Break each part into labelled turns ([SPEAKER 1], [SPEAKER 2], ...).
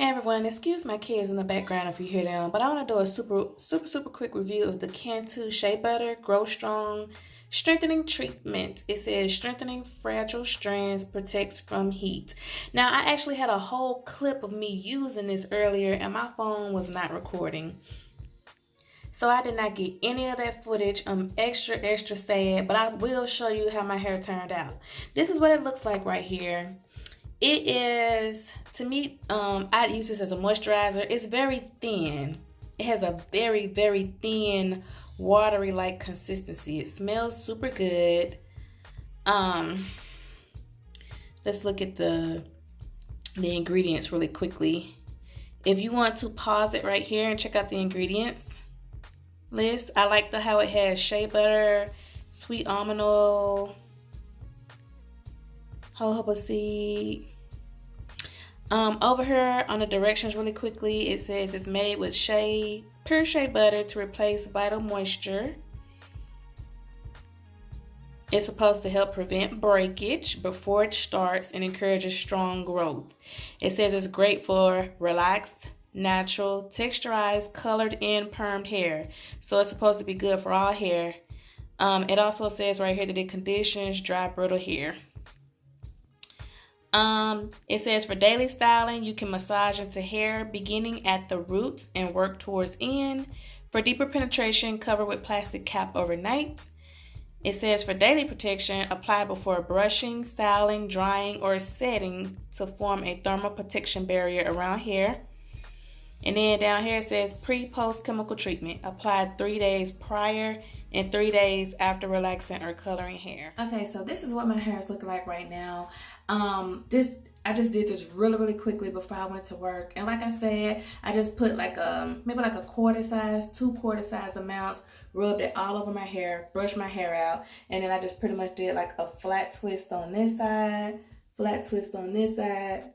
[SPEAKER 1] Hey everyone, excuse my kids in the background if you hear them, but I want to do a super quick review of the Cantu Shea Butter Grow Strong Strengthening Treatment. It says strengthening fragile strands, protects from heat. Now, I actually had a whole clip of me using this earlier and my phone was not recording. So I did not get any of that footage. I'm extra sad, but I will show you how my hair turned out. This is what it looks like right here. It is, to me, I use this as a moisturizer. It's very thin. It has a very thin, watery-like consistency. It smells super good. Let's look at the ingredients really quickly. If you want to pause it right here and check out the ingredients list, I like how it has shea butter, sweet almond oil, jojoba seed. Over here on the directions really quickly, it says it's made with pure shea butter to replace vital moisture. It's supposed to help prevent breakage before it starts and encourages strong growth. It says it's great for relaxed, natural, texturized, colored, and permed hair. So it's supposed to be good for all hair. It also says right here that it conditions dry, brittle hair. It says for daily styling, you can massage into hair beginning at the roots and work towards end. For deeper penetration, cover with plastic cap overnight. It says for daily protection, apply before brushing, styling, drying, or setting to form a thermal protection barrier around hair. And then down here it says pre-post chemical treatment. Applied 3 days prior and 3 days after relaxing or coloring hair. Okay, so this is what my hair is looking like right now. I just did this really quickly before I went to work. And like I said, I just put like maybe like a quarter size, 2 quarter size amounts, rubbed it all over my hair, brushed my hair out, and then I just pretty much did like a flat twist on this side, flat twist on this side.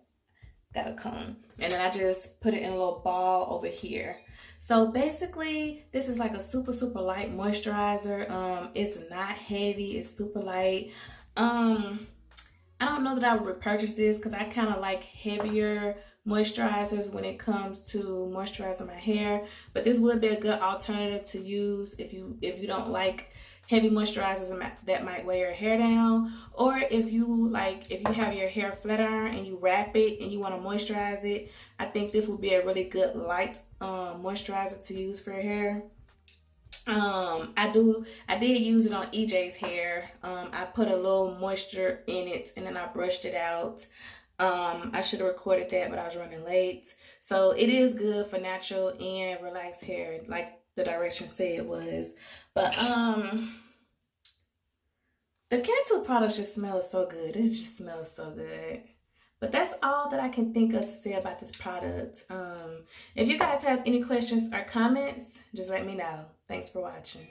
[SPEAKER 1] Got a comb, and then I just put it in a little ball over here. So basically this is like a super light moisturizer. It's not heavy, it's super light. I don't know that I would repurchase this because I kind of like heavier moisturizers when it comes to moisturizing my hair, but this would be a good alternative to use if you don't like heavy moisturizers that might weigh your hair down, or if you have your hair flat iron and you wrap it and you want to moisturize it. I think this would be a really good light moisturizer to use for your hair. I did use it on EJ's hair. I put a little moisture in it and then I brushed it out. I should have recorded that, but I was running late. So it is good for natural and relaxed hair, like the directions say it was. But the Cantu products just smell so good. It just smells so good. But that's all that I can think of to say about this product. If you guys have any questions or comments, just let me know. Thanks for watching.